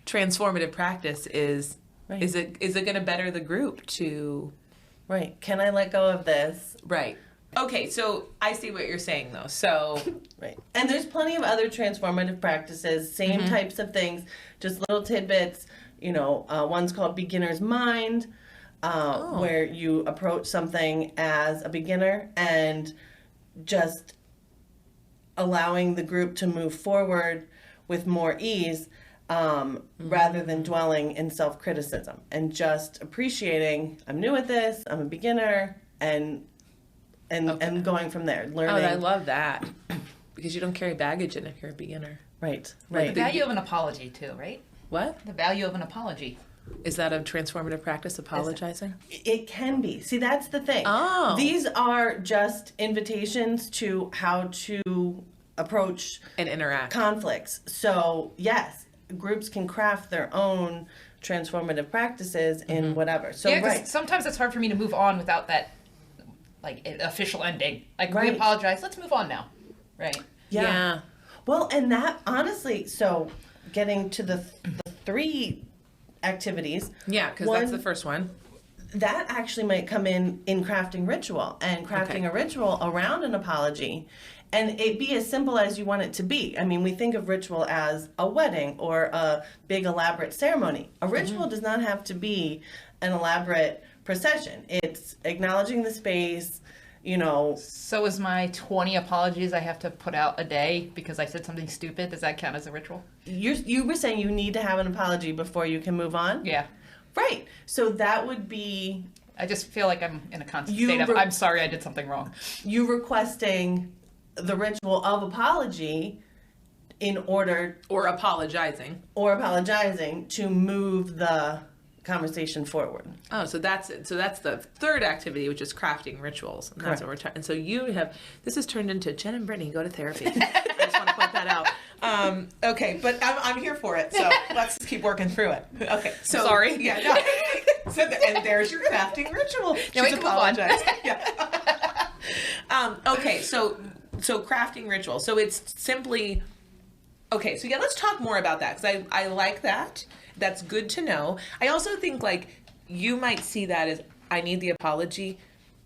[SPEAKER 2] transformative practice is.
[SPEAKER 3] Right.
[SPEAKER 2] Is it going to better the group to?
[SPEAKER 3] Right. Can I let go of this?
[SPEAKER 2] Right. Okay, so I see what you're saying though. So
[SPEAKER 3] Right. And there's plenty of other transformative practices, same types of things, just little tidbits. One's called Beginner's Mind, where you approach something as a beginner and just allowing the group to move forward with more ease, rather than dwelling in self-criticism, and just appreciating, I'm new at this, I'm a beginner, and going from there, learning.
[SPEAKER 2] I love that because you don't carry baggage in if you're a beginner.
[SPEAKER 3] Right.
[SPEAKER 1] The value of an apology too, right?
[SPEAKER 2] What?
[SPEAKER 1] The value of an apology.
[SPEAKER 2] Is that a transformative practice, apologizing?
[SPEAKER 3] It can be. See, that's the thing.
[SPEAKER 2] Oh.
[SPEAKER 3] These are just invitations to how to approach
[SPEAKER 2] And interact.
[SPEAKER 3] conflicts. So, yes, groups can craft their own transformative practices in whatever. So,
[SPEAKER 1] Yeah, 'cause
[SPEAKER 3] right.
[SPEAKER 1] sometimes it's hard for me to move on without that, like, official ending. Like, we
[SPEAKER 3] Right.
[SPEAKER 1] apologize. Let's move on now. Right.
[SPEAKER 2] Yeah.
[SPEAKER 3] Well, and that, honestly, so getting to the three activities.
[SPEAKER 2] Yeah, because
[SPEAKER 3] One-
[SPEAKER 2] that's the first one.
[SPEAKER 3] That actually might come in crafting ritual and crafting a ritual around an apology, and it be as simple as you want it to be. I mean, we think of ritual as a wedding or a big elaborate ceremony. A ritual does not have to be an elaborate procession. It's acknowledging the space,
[SPEAKER 1] So is my 20 apologies I have to put out a day because I said something stupid, does that count as a ritual?
[SPEAKER 3] You were saying you need to have an apology before you can move on?
[SPEAKER 1] Yeah.
[SPEAKER 3] Right. So that would be
[SPEAKER 1] I just feel like I'm in a constant state of, I'm sorry I did something wrong.
[SPEAKER 3] you requesting the ritual of apology in order
[SPEAKER 2] Or apologizing.
[SPEAKER 3] to move the conversation forward.
[SPEAKER 2] Oh, so that's it. So that's the third activity, which is crafting rituals. And that's what we're talking. And so this has turned into Jen and Brittany go to therapy. I just want to point that out. Okay, but I'm here for it. So let's just keep working through it. Okay. So
[SPEAKER 1] Sorry.
[SPEAKER 2] Yeah. No. And there's your crafting ritual.
[SPEAKER 1] Now we
[SPEAKER 2] She's
[SPEAKER 1] can move on.
[SPEAKER 2] apologized. Yeah. Okay. So crafting ritual. So it's simply. Okay. So yeah, let's talk more about that because I like that. That's good to know. I also think like you might see that as I need the apology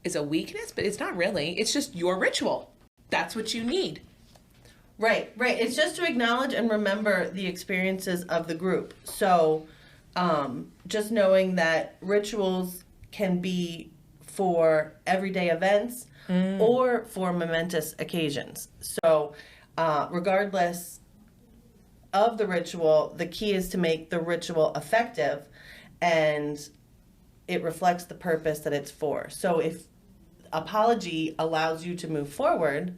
[SPEAKER 2] is a weakness, but it's not really. It's just your ritual. That's what you need.
[SPEAKER 3] Right. It's just to acknowledge and remember the experiences of the group. So just knowing that rituals can be for everyday events or for momentous occasions. So regardless of the ritual, the key is to make the ritual effective and it reflects the purpose that it's for. So if apology allows you to move forward,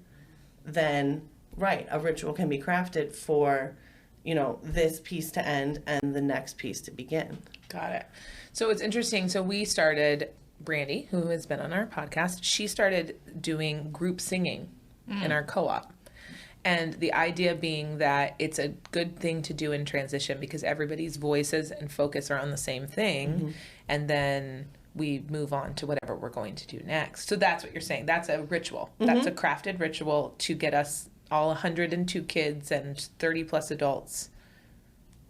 [SPEAKER 3] then a ritual can be crafted for, this piece to end and the next piece to begin.
[SPEAKER 2] Got it. So it's interesting. So we started, Brandy, who has been on our podcast, she started doing group singing in our co-op. And the idea being that it's a good thing to do in transition because everybody's voices and focus are on the same thing. Mm-hmm. And then we move on to whatever we're going to do next. So that's what you're saying. That's a ritual. Mm-hmm. That's a crafted ritual to get us all 102 kids and 30 plus adults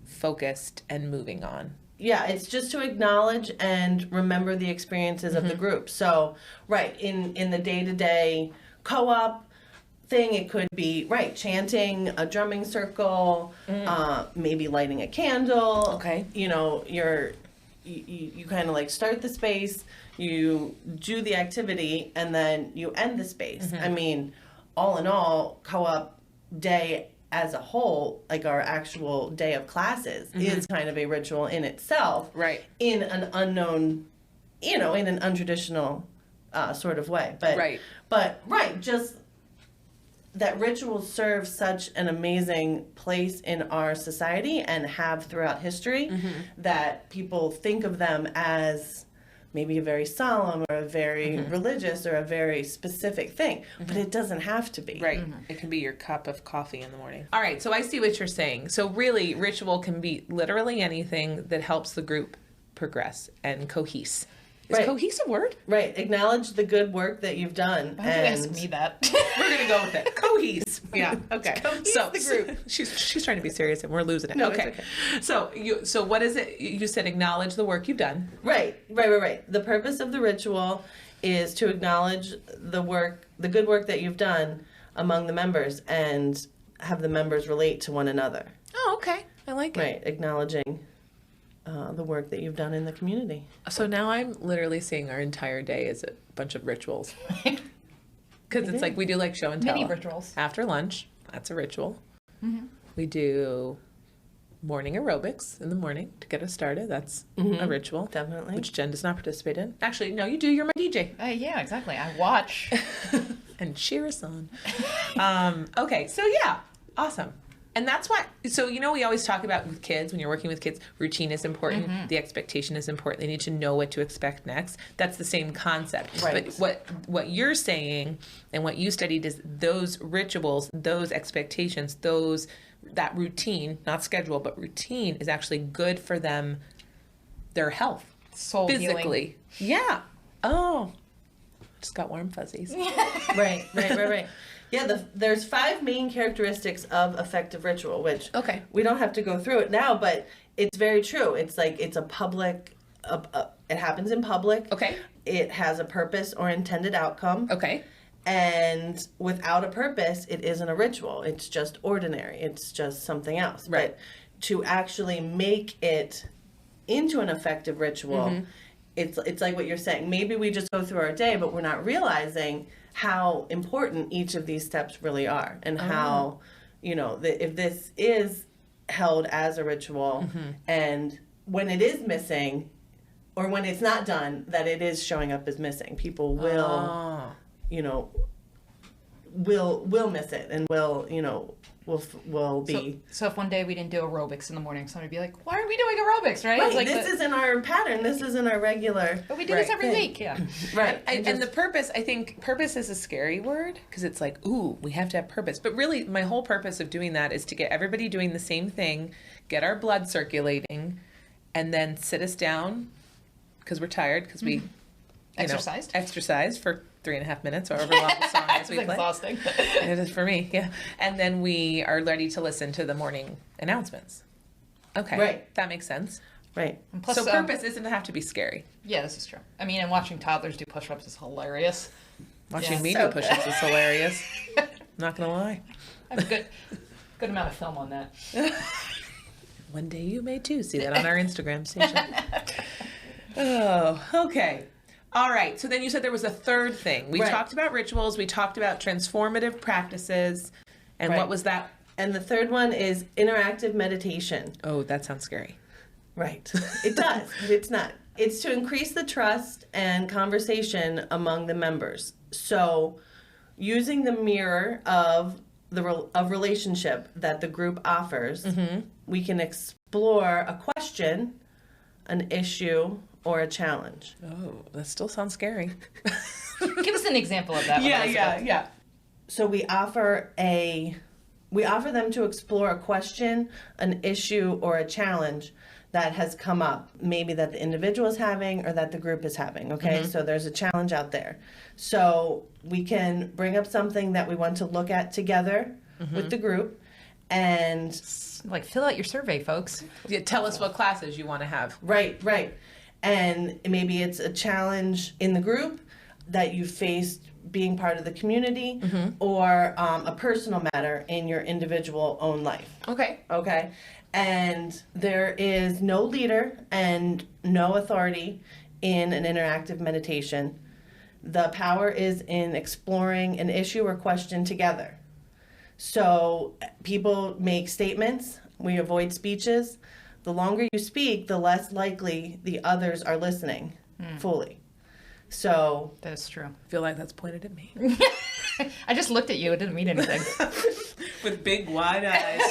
[SPEAKER 2] focused and moving on.
[SPEAKER 3] Yeah, it's just to acknowledge and remember the experiences of the group. So, in the day-to-day co-op thing, it could be chanting, a drumming circle, maybe lighting a candle.
[SPEAKER 2] Okay.
[SPEAKER 3] You kind of like start the space, you do the activity, and then you end the space. I mean, all in all, co-op day as a whole, like our actual day of classes, is kind of a ritual in itself.
[SPEAKER 2] Right.
[SPEAKER 3] In an unknown, in an untraditional sort of way. But just that rituals serve such an amazing place in our society and have throughout history that people think of them as maybe a very solemn or a very religious or a very specific thing, but it doesn't have to be.
[SPEAKER 2] Right. It can be your cup of coffee in the morning. All right. So I see what you're saying. So really, ritual can be literally anything that helps the group progress and cohese. Is cohese a word?
[SPEAKER 3] Right. Acknowledge the good work that you've done.
[SPEAKER 1] Why don't you ask me that?
[SPEAKER 2] We're going to go with it. Cohese. Yeah. Okay.
[SPEAKER 3] Cohese
[SPEAKER 2] so
[SPEAKER 3] the group.
[SPEAKER 2] She's trying to be serious and we're losing it.
[SPEAKER 3] No,
[SPEAKER 2] okay.
[SPEAKER 3] it's okay.
[SPEAKER 2] So what is it? You said acknowledge the work you've done.
[SPEAKER 3] Right. The purpose of the ritual is to acknowledge the good work that you've done among the members and have the members relate to one another.
[SPEAKER 2] Oh, okay. I like it.
[SPEAKER 3] Right. Acknowledging the work that you've done in the community.
[SPEAKER 2] So now I'm literally seeing our entire day as a bunch of rituals. Because it's like we do like show and tell.
[SPEAKER 1] Mini rituals.
[SPEAKER 2] After lunch, that's a ritual. We do morning aerobics in the morning to get us started. That's a ritual.
[SPEAKER 3] Definitely.
[SPEAKER 2] Which Jen does not participate in. Actually, no, you do. You're my DJ.
[SPEAKER 1] Yeah, exactly. I watch.
[SPEAKER 2] And cheer us on. Okay, so yeah, awesome. And that's why, so we always talk about with kids, when you're working with kids, routine is important, the expectation is important, they need to know what to expect next. That's the same concept.
[SPEAKER 3] Right.
[SPEAKER 2] But what you're saying and what you studied is those rituals, those expectations, that routine, not schedule, but routine is actually good for them, their health.
[SPEAKER 1] Soul
[SPEAKER 2] physically.
[SPEAKER 1] healing.
[SPEAKER 2] Yeah. Oh, just got warm fuzzies.
[SPEAKER 3] Right. Yeah, there's 5 main characteristics of effective ritual, which we don't have to go through it now, but it's very true. It's like it's a public, it happens in public.
[SPEAKER 2] Okay.
[SPEAKER 3] It has a purpose or intended outcome.
[SPEAKER 2] Okay.
[SPEAKER 3] And without a purpose, it isn't a ritual. It's just ordinary. It's just something else.
[SPEAKER 2] Right.
[SPEAKER 3] But to actually make it into an effective ritual, it's like what you're saying. Maybe we just go through our day, but we're not realizing how important each of these steps really are, and how, if this is held as a ritual, and when it is missing, or when it's not done, that it is showing up as missing, people will, will miss it, and will be.
[SPEAKER 1] So if one day we didn't do aerobics in the morning, somebody would be like, "Why are we doing aerobics?" Right?
[SPEAKER 3] Right. This isn't our pattern. This isn't our regular.
[SPEAKER 1] But we do this every week. Yeah.
[SPEAKER 3] Right.
[SPEAKER 2] And the purpose, I think, purpose is a scary word because it's like, ooh, we have to have purpose. But really, my whole purpose of doing that is to get everybody doing the same thing, get our blood circulating, and then sit us down because we're tired because we exercised for 3.5 minutes, or however long the song is we play.
[SPEAKER 1] Exhausting.
[SPEAKER 2] It is for me, yeah. And then we are ready to listen to the morning announcements. Okay,
[SPEAKER 3] right.
[SPEAKER 2] That makes sense.
[SPEAKER 3] Right.
[SPEAKER 1] Plus,
[SPEAKER 2] so purpose isn't to have to be scary.
[SPEAKER 1] Yeah, this is true. I mean, and watching toddlers do push-ups is hilarious.
[SPEAKER 2] Watching me do push-ups is hilarious. Not gonna lie.
[SPEAKER 1] I have a good amount of film on that.
[SPEAKER 2] One day you may too. See that on our Instagram station. Oh, okay. All right. So then you said there was a third thing. We talked about rituals. We talked about transformative practices. And what was that?
[SPEAKER 3] And the third one is interactive meditation.
[SPEAKER 2] Oh, that sounds scary.
[SPEAKER 3] Right. It does, but it's not. It's to increase the trust and conversation among the members. So using the mirror of relationship that the group offers, we can explore a question, an issue, or a challenge.
[SPEAKER 2] Oh, that still sounds scary.
[SPEAKER 1] Give us an example of that.
[SPEAKER 2] Yeah.
[SPEAKER 3] So we offer them to explore a question, an issue, or a challenge that has come up, maybe that the individual is having or that the group is having, okay? So there's a challenge out there. So we can bring up something that we want to look at together with the group, and
[SPEAKER 1] like, fill out your survey, folks.
[SPEAKER 2] Yeah, tell us what classes you want to have.
[SPEAKER 3] Right. And maybe it's a challenge in the group that you faced being part of the community, or a personal matter in your individual own life. Okay. And there is no leader and no authority in an interactive meditation. The power is in exploring an issue or question together. So people make statements. We avoid speeches. The longer you speak, the less likely the others are listening fully. So
[SPEAKER 1] That's true.
[SPEAKER 2] I feel like that's pointed at me.
[SPEAKER 1] I just looked at you. It didn't mean anything.
[SPEAKER 2] With big wide eyes.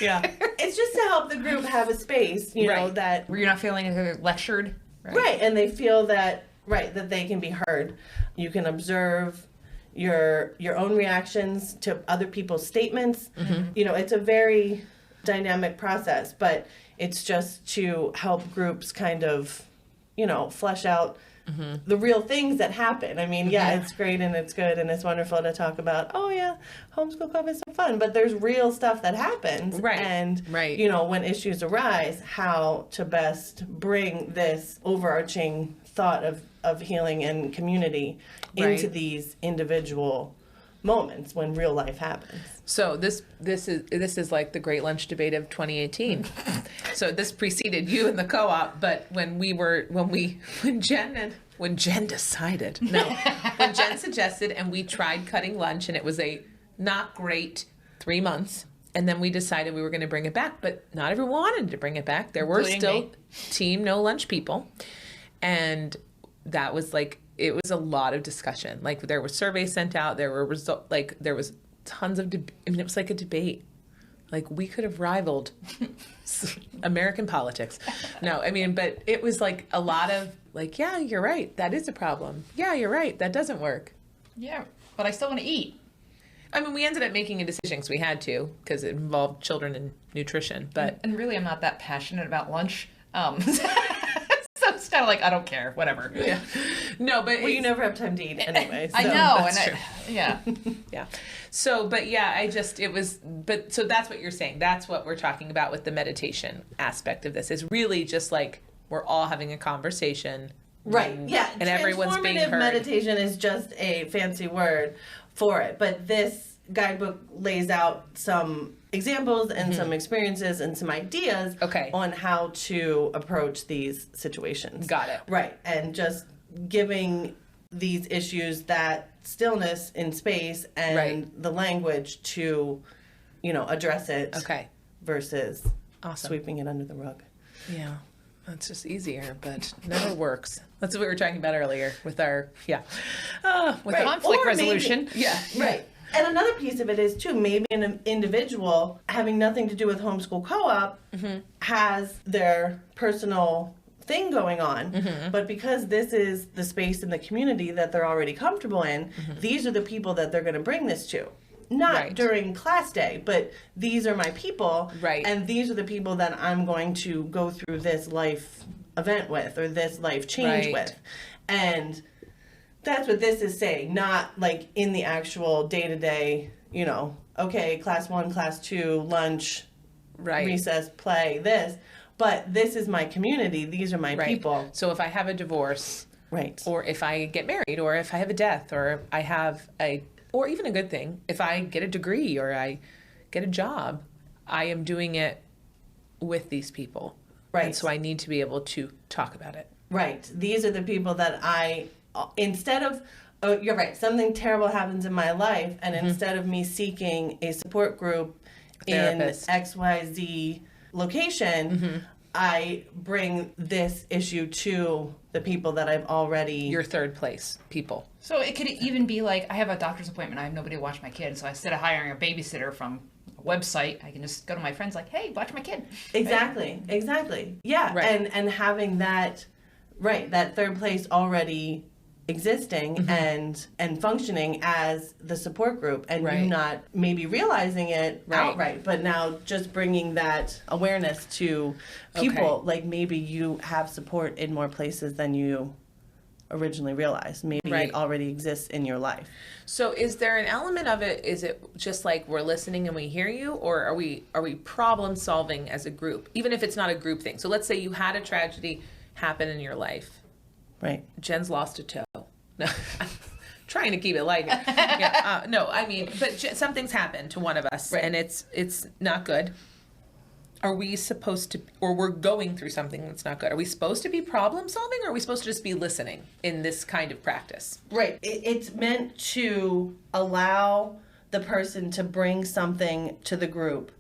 [SPEAKER 3] yeah, it's just to help the group have a space, know, that
[SPEAKER 1] where you're not feeling lectured.
[SPEAKER 3] Right, and they feel that that they can be heard. You can observe your own reactions to other people's statements. It's a very dynamic process, but it's just to help groups kind of, flesh out the real things that happen. I mean, it's great and it's good and it's wonderful to talk about, homeschool club is so fun, but there's real stuff that happens.
[SPEAKER 2] Right.
[SPEAKER 3] And, when issues arise, how to best bring this overarching thought of healing and community into these individual moments when real life happens.
[SPEAKER 2] So this is like the great lunch debate of 2018. So this preceded you in the co-op, but when Jen suggested, and we tried cutting lunch, and it was a not great 3 months, and then we decided we were going to bring it back, but not everyone wanted to bring it back. There were still team no lunch people, and that was it was a lot of discussion. Like, there were surveys sent out, there were there was tons of it was like a debate. Like, we could have rivaled American politics. No, I mean, but it was like a lot of yeah, you're right, that is a problem. Yeah, you're right, that doesn't work.
[SPEAKER 1] Yeah, but I still want to eat.
[SPEAKER 2] I mean, we ended up making a decision because we had to, because it involved children and nutrition. But
[SPEAKER 1] and really, I'm not that passionate about lunch. So it's kind of like, I don't care, whatever.
[SPEAKER 2] Yeah. No, but
[SPEAKER 3] you never have time to eat anyway. So.
[SPEAKER 1] I know,
[SPEAKER 2] that's true.
[SPEAKER 1] Yeah.
[SPEAKER 2] So, but yeah, so that's what you're saying. That's what we're talking about with the meditation aspect of this, is really just like we're all having a conversation.
[SPEAKER 3] Right. Yeah.
[SPEAKER 2] And everyone's being heard.
[SPEAKER 3] Transformative meditation is just a fancy word for it, but this Guidebook lays out some examples and some experiences and some ideas on how to approach these situations.
[SPEAKER 2] Got it.
[SPEAKER 3] Right. And just giving these issues that stillness in space and the language to, address it. Versus sweeping it under the rug.
[SPEAKER 2] Yeah. That's just easier, but never works. That's what we were talking about earlier with our, with
[SPEAKER 1] conflict resolution.
[SPEAKER 3] Maybe, right. And another piece of it is, too, maybe an individual having nothing to do with Homeschool Co-op has their personal thing going on, but because this is the space in the community that they're already comfortable in, these are the people that they're going to bring this to. Not during class day, but these are my people, and these are the people that I'm going to go through this life event with, or this life change with. And that's what this is saying, not like in the actual day-to-day, okay, class 1, class 2, lunch, recess, play, this. But this is my community. These are my people.
[SPEAKER 2] So if I have a divorce, or if I get married, or if I have a death, or I have or even a good thing, if I get a degree or I get a job, I am doing it with these people. And so I need to be able to talk about it.
[SPEAKER 3] These are the people that instead of, you're right, something terrible happens in my life, and instead of me seeking a support group in XYZ location, I bring this issue to the people that I've already...
[SPEAKER 2] Your third place people.
[SPEAKER 1] So it could even be like, I have a doctor's appointment, I have nobody to watch my kid, so instead of hiring a babysitter from a website, I can just go to my friends like, hey, watch my kid.
[SPEAKER 3] Exactly. Yeah, and having that, that third place already existing and functioning as the support group, and you not maybe realizing it outright, but now just bringing that awareness to people, like maybe you have support in more places than you originally realized. Maybe it already exists in your life.
[SPEAKER 2] So is there an element of it, is it just like we're listening and we hear you, or are we problem solving as a group, even if it's not a group thing? So let's say you had a tragedy happen in your life. Jen's lost a toe. No, I'm trying to keep it light here. No, I mean, but something's happened to one of us, and it's not good. Are we supposed to, or we're going through something that's not good? Are we supposed to be problem solving, or are we supposed to just be listening in this kind of practice?
[SPEAKER 3] It's meant to allow the person to bring something to the group,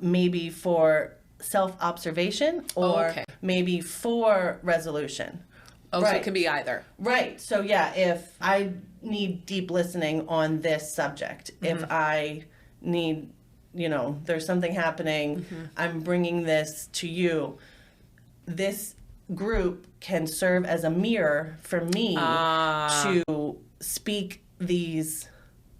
[SPEAKER 3] maybe for self-observation or maybe for resolution.
[SPEAKER 2] So it can be either.
[SPEAKER 3] So if I need deep listening on this subject, if I need, there's something happening, I'm bringing this to you, this group can serve as a mirror for me to speak these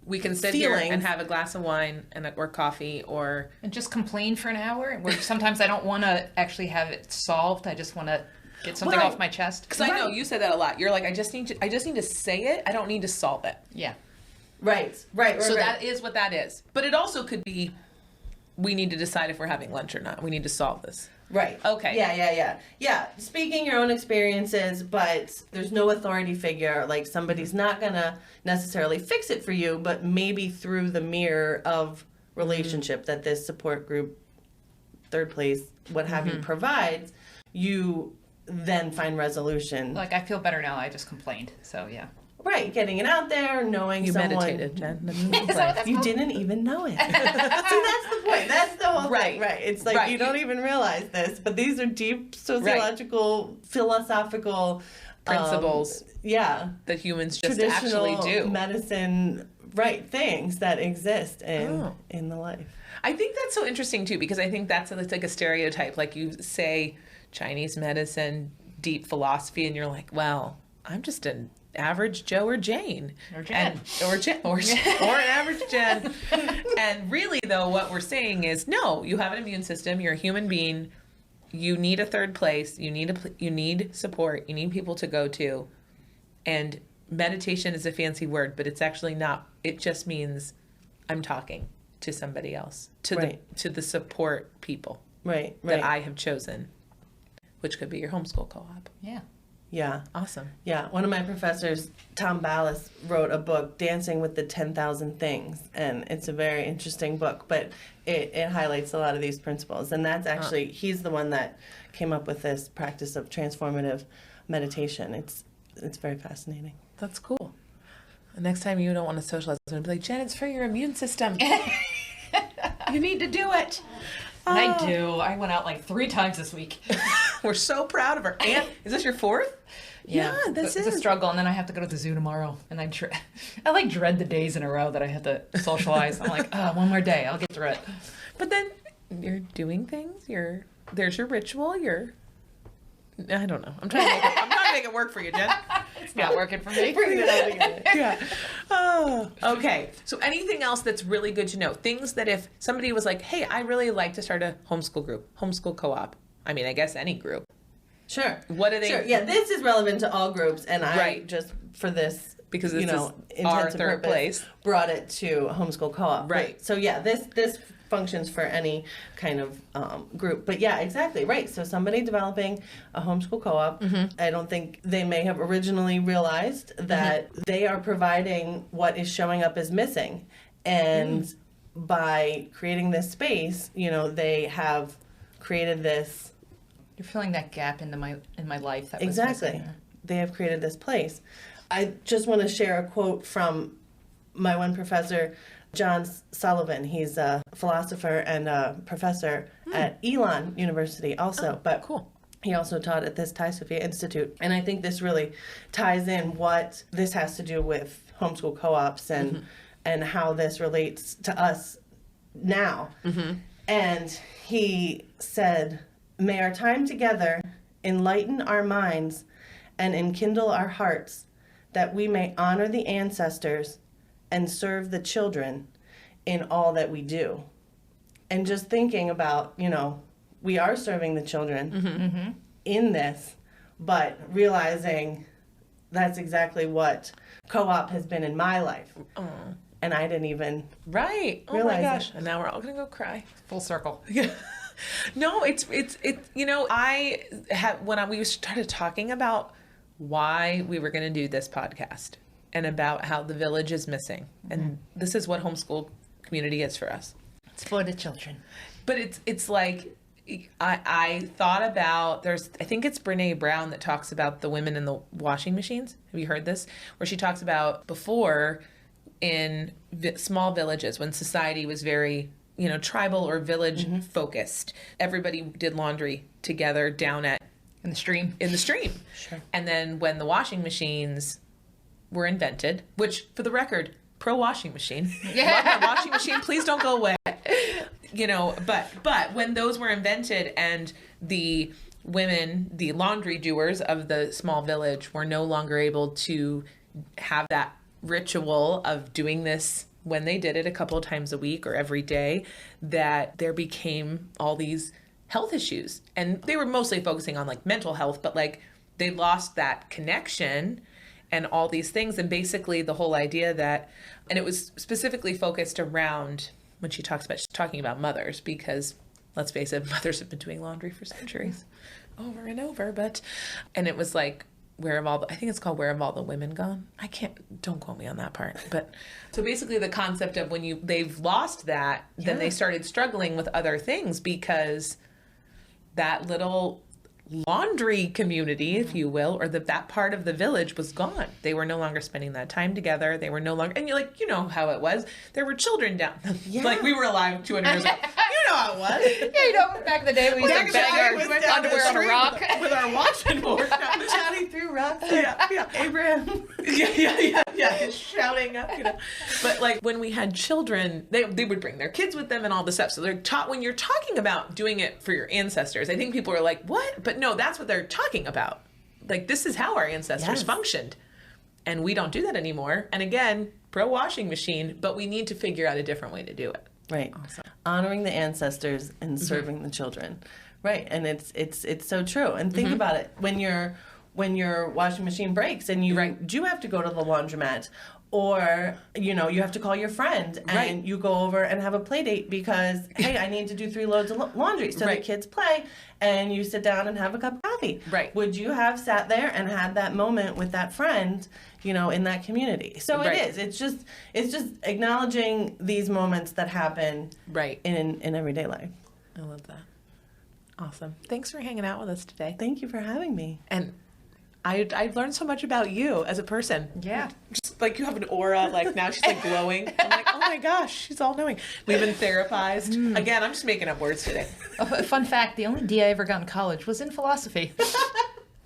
[SPEAKER 2] we can sit here and have a glass of wine or coffee and
[SPEAKER 1] just complain for an hour. Where sometimes I don't want to actually have it solved. I just want to get something off my chest.
[SPEAKER 2] Because I know you say that a lot. You're like, I just need to say it. I don't need to solve it.
[SPEAKER 1] Yeah.
[SPEAKER 3] Right.
[SPEAKER 2] So that is what that is. But it also could be, we need to decide if we're having lunch or not. We need to solve this.
[SPEAKER 3] Okay. Yeah. Speaking your own experiences, but there's no authority figure. Like somebody's not gonna necessarily fix it for you, but maybe through the mirror of relationship that this support group, third place, what have you, provides, you then find resolution.
[SPEAKER 1] Like, I feel better now. I just complained. So, yeah.
[SPEAKER 3] Getting it out there, knowing someone. You
[SPEAKER 2] meditated, Jen.
[SPEAKER 3] You didn't even know it. See, that's the point. That's the whole thing. It's like you don't even realize this, but these are deep sociological, philosophical
[SPEAKER 2] principles. That humans just actually do.
[SPEAKER 3] Medicine, things that exist in the life.
[SPEAKER 2] I think that's so interesting too, because I think it's like a stereotype. Like you say Chinese medicine, deep philosophy, and you're like, well, I'm just an average Joe or Jane.
[SPEAKER 1] Or Jen.
[SPEAKER 2] Or an average Jen. And really, though, what we're saying is, no, you have an immune system. You're a human being. You need a third place. You need support. You need people to go to. And meditation is a fancy word, but it's actually not. It just means I'm talking to somebody else, to the support people that I have chosen, which could be your homeschool co-op.
[SPEAKER 1] Yeah.
[SPEAKER 3] Yeah.
[SPEAKER 2] Awesome.
[SPEAKER 3] Yeah, one of my professors, Tom Ballas, wrote a book, Dancing with the 10,000 Things, and it's a very interesting book, but it highlights a lot of these principles. And that's actually, he's the one that came up with this practice of transformative meditation. It's very fascinating.
[SPEAKER 2] That's cool. The next time you don't want to socialize, I'm going to be like, Jen, it's for your immune system. You need to do it.
[SPEAKER 1] And I do. I went out like 3 times this week.
[SPEAKER 2] We're so proud of her. And is this your 4th? Yeah, this
[SPEAKER 1] it's
[SPEAKER 2] is
[SPEAKER 1] a struggle, and then I have to go to the zoo tomorrow, and I like dread the days in a row that I have to socialize. I'm like, oh, one more day, I'll get through it.
[SPEAKER 2] But then you're doing things. There's your ritual. I don't know. I'm trying to make it work for you, Jen.
[SPEAKER 1] It's not working for me.
[SPEAKER 3] Bring it all together.
[SPEAKER 2] Yeah. Oh, okay. So anything else that's really good to know? Things that if somebody was like, hey, I really like to start a homeschool group, homeschool co-op. I mean, I guess any group.
[SPEAKER 3] Sure.
[SPEAKER 2] What are they?
[SPEAKER 3] Sure. Yeah, this is relevant to all groups, and I just, for this,
[SPEAKER 2] because this is our
[SPEAKER 3] intensive
[SPEAKER 2] third
[SPEAKER 3] purpose,
[SPEAKER 2] place,
[SPEAKER 3] brought it to Homeschool Co-op.
[SPEAKER 2] Right.
[SPEAKER 3] But, so yeah, this functions for any kind of group. But yeah, exactly, right. So somebody developing a homeschool co-op, I don't think they may have originally realized that they are providing what is showing up as missing. And by creating this space, they have created this.
[SPEAKER 1] You're filling that gap in my life that was
[SPEAKER 3] Exactly.
[SPEAKER 1] missing.
[SPEAKER 3] They have created this place. I just want to share a quote from my one professor, John Sullivan. He's a philosopher and a professor at Elon University also. But
[SPEAKER 2] cool.
[SPEAKER 3] He also taught at this Thai Sophia Institute. And I think this really ties in what this has to do with homeschool co-ops and how this relates to us now. And he said, "May our time together enlighten our minds and enkindle our hearts, that we may honor the ancestors and serve the children in all that we do." And just thinking about, we are serving the children in this, but realizing that's exactly what co-op has been in my life. And I didn't even
[SPEAKER 2] Oh my
[SPEAKER 3] realize
[SPEAKER 2] gosh.
[SPEAKER 3] it.
[SPEAKER 2] And now we're all going to go cry.
[SPEAKER 1] Full circle.
[SPEAKER 2] Yeah. No, it's I have we started talking about why we were going to do this podcast and about how the village is missing. And this is what homeschool community is for us.
[SPEAKER 1] It's for the children.
[SPEAKER 2] But it's like I thought about I think it's Brene Brown that talks about the women in the washing machines. Have you heard this? Where she talks about before in small villages when society was very tribal or village focused. Everybody did laundry together down
[SPEAKER 1] In the stream.
[SPEAKER 3] Sure.
[SPEAKER 2] And then when the washing machines were invented, which for the record, pro washing machine.
[SPEAKER 1] Yeah.
[SPEAKER 2] Love my washing machine. Please don't go away. But when those were invented and the women, the laundry doers of the small village were no longer able to have that ritual of doing this when they did it a couple of times a week or every day, that there became all these health issues. And they were mostly focusing on mental health, but they lost that connection and all these things. And basically the whole idea that, and it was specifically focused around when she's talking about mothers, because let's face it, mothers have been doing laundry for centuries over and over. And it was I think it's called Where Have All the Women Gone? Don't quote me on that part. But so basically the concept of when they've lost that, then they started struggling with other things because that little laundry community, if you will, or that part of the village was gone. They were no longer spending that time together. They were no longer, and you know how it was. There were children down, we were alive 200 years ago. You know how it was.
[SPEAKER 1] Yeah, back in the day we used to bang our underwear on a rock.
[SPEAKER 2] With our washing board.
[SPEAKER 3] Shouting through rocks.
[SPEAKER 2] Yeah.
[SPEAKER 3] Abraham.
[SPEAKER 2] Yeah. Shouting up, But when we had children, they would bring their kids with them and all this stuff. So they're taught, when you're talking about doing it for your ancestors, I think people are like, what? But no, that's what they're talking about. This is how our ancestors functioned. And we don't do that anymore. And again, pro washing machine, but we need to figure out a different way to do it.
[SPEAKER 3] Right. Awesome. Honoring the ancestors and serving the children. Right. And it's so true. And think about it. When your washing machine breaks and you do have to go to the laundromat, Or, you know, you have to call your friend and you go over and have a play date because, hey, I need to do 3 loads of laundry. So the kids play and you sit down and have a cup of coffee.
[SPEAKER 2] Right.
[SPEAKER 3] Would you have sat there and had that moment with that friend, you know, in that community? So it is. It's just acknowledging these moments that happen in everyday life.
[SPEAKER 2] I love that. Awesome. Thanks for hanging out with us today.
[SPEAKER 3] Thank you for having me.
[SPEAKER 2] And I've learned so much about you as a person.
[SPEAKER 1] Yeah.
[SPEAKER 2] Just like you have an aura, like now she's like glowing. I'm like, oh my gosh, she's all knowing. We've been therapized. Again, I'm just making up words today.
[SPEAKER 1] Oh, fun fact, the only D I ever got in college was in philosophy.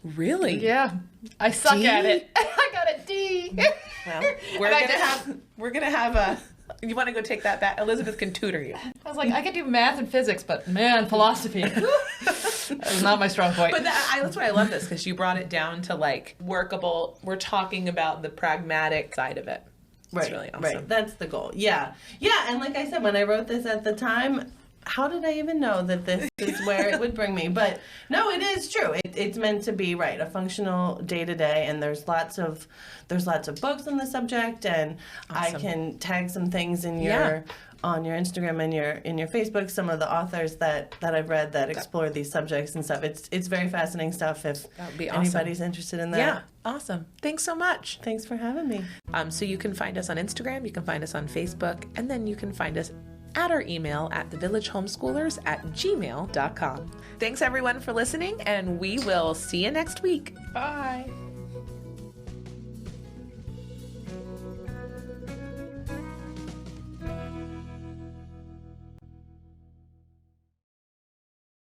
[SPEAKER 2] Really?
[SPEAKER 1] Yeah. I suck at it. I got a D.
[SPEAKER 2] Well, we're gonna have a. You want to go take that back? Elizabeth can tutor you.
[SPEAKER 1] I was like, I could do math and physics, but man, philosophy. That was not my strong point.
[SPEAKER 2] But that's why I love this, because you brought it down to like workable. We're talking about the pragmatic side of it. It's really awesome.
[SPEAKER 3] Right. That's the goal. Yeah. Yeah. And like I said, when I wrote this at the time, how did I even know that this is where it would bring me? But no, it is true. It's meant to be a functional day to day, and there's lots of books on the subject, and I can tag some things in your on your Instagram and in your Facebook, some of the authors that I've read that explore these subjects and stuff. It's very fascinating stuff if anybody's interested in that.
[SPEAKER 2] Yeah, awesome. Thanks so much.
[SPEAKER 3] Thanks for having me.
[SPEAKER 2] So you can find us on Instagram, you can find us on Facebook, and then you can find us at our email at thevillagehomeschoolers@gmail.com. Thanks everyone for listening, and we will see you next week. Bye.